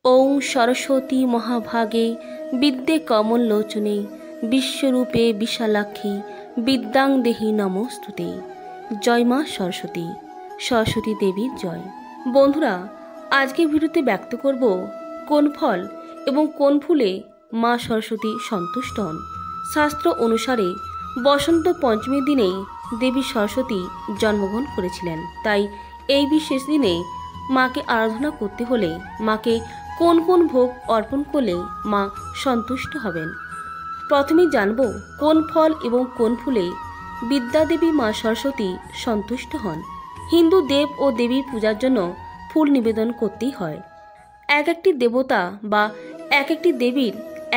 ওং সরস্বতী মহাভাগে বিদ্যে কমললোচনে বিশ্বরূপে বিশালাক্ষী বিদ্যাং দেহি নমস্তুতে। জয় মা সরস্বতী, সরস্বতী দেবীর জয়। বন্ধুরা, আজকে ভিডিওতে ব্যক্ত করব কোন ফল এবং কোন ফুলে মা সরস্বতী সন্তুষ্ট হন। শাস্ত্র অনুসারে বসন্ত পঞ্চমীর দিনে দেবী সরস্বতী জন্মগ্রহণ করেছিলেন। তাই এই বিশেষ দিনে মাকে আরাধনা করতে হলে মাকে কোন কোন ভোগ অর্পণ করলে মা সন্তুষ্ট হবেন। প্রথমেই জানব কোন ফল এবং কোন ফুলে বিদ্যাদেবী মা সরস্বতী সন্তুষ্ট হন। হিন্দু দেব ও দেবীর পূজার জন্য ফুল নিবেদন করতেই হয়। এক একটি দেবতা বা এক একটি দেবীর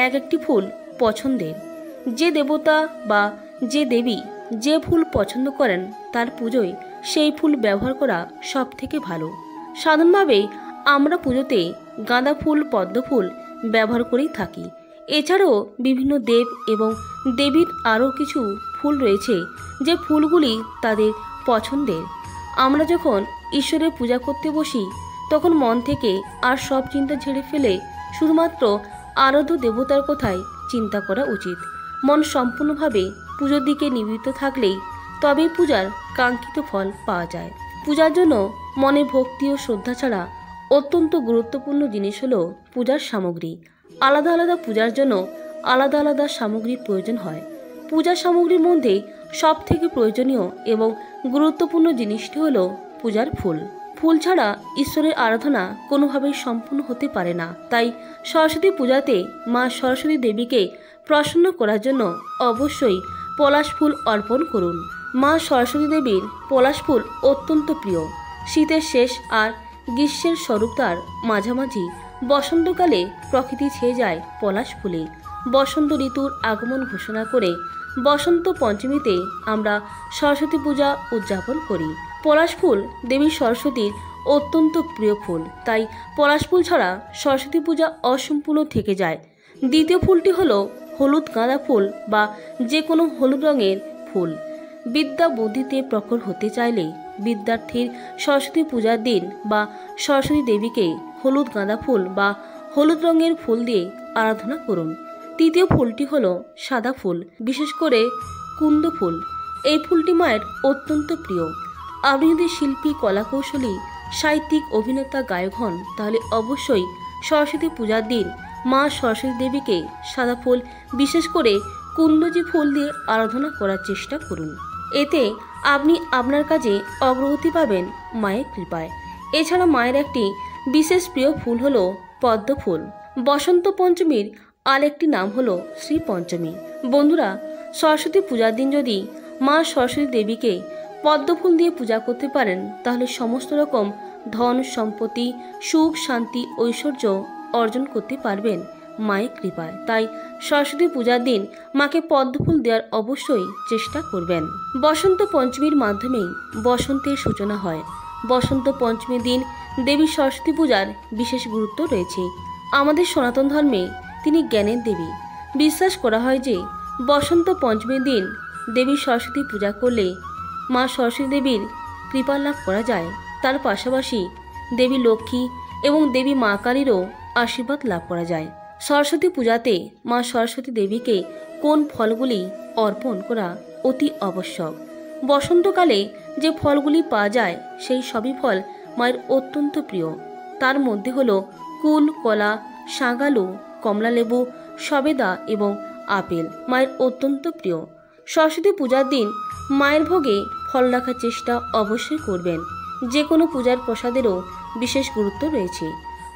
এক একটি ফুল পছন্দের। যে দেবতা বা যে দেবী যে ফুল পছন্দ করেন তার পুজোয় সেই ফুল ব্যবহার করা সব থেকে ভালো। সাধারণভাবে আমরা পুজোতে গাঁদা ফুল, পদ্ম ফুল ব্যবহার করেই থাকি। এছাড়াও বিভিন্ন দেব এবং দেবীর আরও কিছু ফুল রয়েছে যে ফুলগুলি তাদের পছন্দের। আমরা যখন ঈশ্বরের পূজা করতে বসি তখন মন থেকে আর সব চিন্তা ঝেড়ে ফেলে শুধুমাত্র আরাধ্য দেবতার কথাই চিন্তা করা উচিত। মন সম্পূর্ণভাবে পুজোর দিকে নিবেদিত থাকলেই তবেই পূজার কাঙ্ক্ষিত ফল পাওয়া যায়। পূজার জন্য মনে ভক্তি ও শ্রদ্ধা ছাড়া অত্যন্ত গুরুত্বপূর্ণ জিনিস হলো পূজার সামগ্রী। আলাদা আলাদা পূজার জন্য আলাদা আলাদা সামগ্রীর প্রয়োজন হয়। পূজার সামগ্রীর মধ্যে সব থেকে প্রয়োজনীয় এবং গুরুত্বপূর্ণ জিনিসটি হলো পূজার ফুল। ফুল ছাড়া ঈশ্বরের আরাধনা কোনোভাবেই সম্পূর্ণ হতে পারে না। তাই সরস্বতী পূজাতে মা সরস্বতী দেবীকে প্রসন্ন করার জন্য অবশ্যই পলাশ ফুল অর্পণ করুন। মা সরস্বতী দেবীর পলাশ ফুল অত্যন্ত প্রিয়। শীতের শেষ আর গ্রীষ্মের স্বরূপ তার মাঝামাঝি বসন্তকালে প্রকৃতি ছেয়ে যায় পলাশ ফুলে। বসন্ত ঋতুর আগমন ঘোষণা করে বসন্ত পঞ্চমীতে আমরা সরস্বতী পূজা উদযাপন করি। পলাশ ফুল দেবী সরস্বতীর অত্যন্ত প্রিয় ফুল, তাই পলাশ ফুল ছাড়া সরস্বতী পূজা অসম্পূর্ণ থেকে যায়। দ্বিতীয় ফুলটি হলো হলুদ গাঁদা ফুল বা যে কোনো হলুদ রঙের ফুল। বিদ্যা বুদ্ধিতে প্রখর হতে চাইলে বিদ্যার্থীর সরস্বতী পূজার দিন বা সরস্বতী দেবীকে হলুদ গাঁদা ফুল বা হলুদ রঙের ফুল দিয়ে আরাধনা করুন। তৃতীয় ফুলটি হলো সাদা ফুল, বিশেষ করে কুন্দ ফুল। এই ফুলটি মায়ের অত্যন্ত প্রিয়। আপনি যদি শিল্পী, কলাকৌশলী, সাহিত্যিক, অভিনেতা, গায়ক হন তাহলে অবশ্যই সরস্বতী পূজার দিন মা সরস্বতী দেবীকে সাদা ফুল, বিশেষ করে কুন্দজি ফুল দিয়ে আরাধনা করার চেষ্টা করুন। এতে আপনি আপনার কাজে অগ্রগতি পাবেন মায়ের কৃপায়। এছাড়া মায়ের একটি বিশেষ প্রিয় ফুল হলো পদ্ম ফুল। বসন্ত পঞ্চমীর আরেকটি নাম হলো শ্রী পঞ্চমী। বন্ধুরা, সরস্বতী পূজার দিন যদি মা সরস্বতী দেবীকে পদ্ম ফুল দিয়ে পূজা করতে পারেন তাহলে সমস্ত রকম ধন সম্পত্তি, সুখ, শান্তি, ঐশ্বর্য অর্জন করতে পারবেন মায়ের কৃপায়। তাই সরস্বতী পূজার দিন মাকে পদ্ম ফুল দেওয়ার অবশ্যই চেষ্টা করবেন। বসন্ত পঞ্চমীর মাধ্যমেই বসন্তের সূচনা হয়। বসন্ত পঞ্চমীর দিন দেবী সরস্বতী পূজার বিশেষ গুরুত্ব রয়েছে। আমাদের সনাতন ধর্মে তিনি জ্ঞানের দেবী। বিশ্বাস করা হয় যে বসন্ত পঞ্চমীর দিন দেবী সরস্বতী পূজা করলে মা সরস্বতী দেবীর কৃপা লাভ করা যায়। তার পাশাপাশি দেবী লক্ষ্মী এবং দেবী মা কালীরও আশীর্বাদ লাভ করা যায়। সরস্বতী পূজাতে মা সরস্বতী দেবীকে কোন ফলগুলি অর্পণ করা অতি আবশ্যক। বসন্তকালে যে ফলগুলি পাওয়া যায় সেই সবই ফল মায়ের অত্যন্ত প্রিয়। তার মধ্যে হলো কুল, কলা, শাঁগালু, কমলালেবু, সবেদা এবং আপেল মায়ের অত্যন্ত প্রিয়। সরস্বতী পূজার দিন মায়ের ভোগে ফল রাখার চেষ্টা অবশ্যই করবেন। যে কোনো পূজার প্রসাদেরও বিশেষ গুরুত্ব রয়েছে।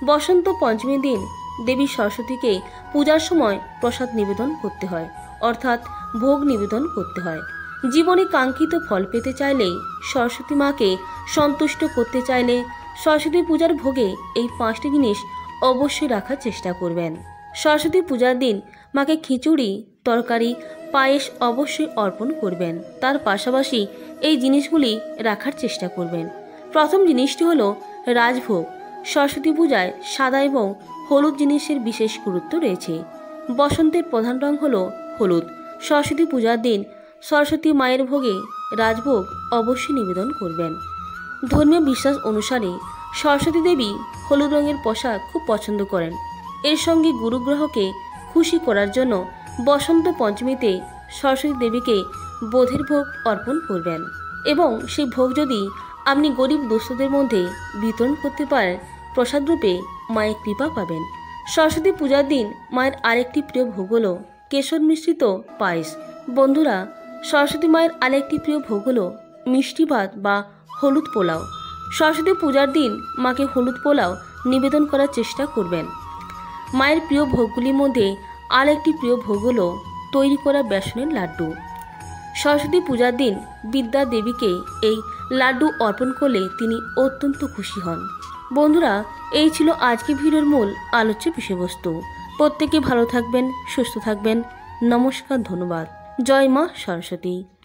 বসন্ত পঞ্চমীর দিন দেবী সরস্বতীকে পূজার সময় প্রসাদ নিবেদন করতে হয়, অর্থাৎ ভোগ নিবেদন করতে হয়। জীবনে কাঙ্ক্ষিত ফল পেতে চাইলে, সরস্বতী মাকে সন্তুষ্ট করতে চাইলে সরস্বতী পূজার ভোগে এই 5টি জিনিস অবশ্যই রাখার চেষ্টা করবেন। সরস্বতী পূজার দিন মাকে খিচুড়ি, তরকারি, পায়েস অবশ্যই অর্পণ করবেন। তার পাশাপাশি এই জিনিসগুলি রাখার চেষ্টা করবেন। প্রথম জিনিসটি হলো রাজভোগ। সরস্বতী পূজায় সাদা এবং হলুদ জিনিসের বিশেষ গুরুত্ব রয়েছে। বসন্তের প্রধান রং হলো হলুদ। সরস্বতী পূজার দিন সরস্বতী মায়ের ভোগে রাজভোগ অবশ্যই নিবেদন করবেন। ধর্মীয় বিশ্বাস অনুসারে সরস্বতী দেবী হলুদ রঙের পোশাক খুব পছন্দ করেন। এর সঙ্গে গুরুগ্রহকে খুশি করার জন্য বসন্ত পঞ্চমীতে সরস্বতী দেবীকে বোধের ভোগ অর্পণ করবেন এবং সেই ভোগ যদি আপনি গরিব দুস্থদের মধ্যে বিতরণ করতে পারেন, প্রসাদ রূপে মায়ের কৃপা পাবেন। সরস্বতী পূজার দিন মায়ের আরেকটি প্রিয় ভোগ হলো কেশর মিশ্রিত পায়েস। বন্ধুরা, সরস্বতী মায়ের আরেকটি প্রিয় ভোগ হলো মিষ্টি ভাত বা হলুদ পোলাও। সরস্বতী পূজার দিন মাকে হলুদ পোলাও নিবেদন করার চেষ্টা করবেন। মায়ের প্রিয় ভোগগুলির মধ্যে আরেকটি প্রিয় ভোগ হলো তৈরি করা বেসনের লাড্ডু। সরস্বতী পূজার দিন বিদ্যা দেবীকে এই লাড্ডু অর্পণ করলে তিনি অত্যন্ত খুশি হন। বন্ধুরা, এই ছিল আজকে ভিডিওর মূল আলোচ্য বিষয়বস্তু। প্রত্যেকে ভালো থাকবেন, সুস্থ থাকবেন। নমস্কার, ধন্যবাদ। জয় মা সরস্বতী।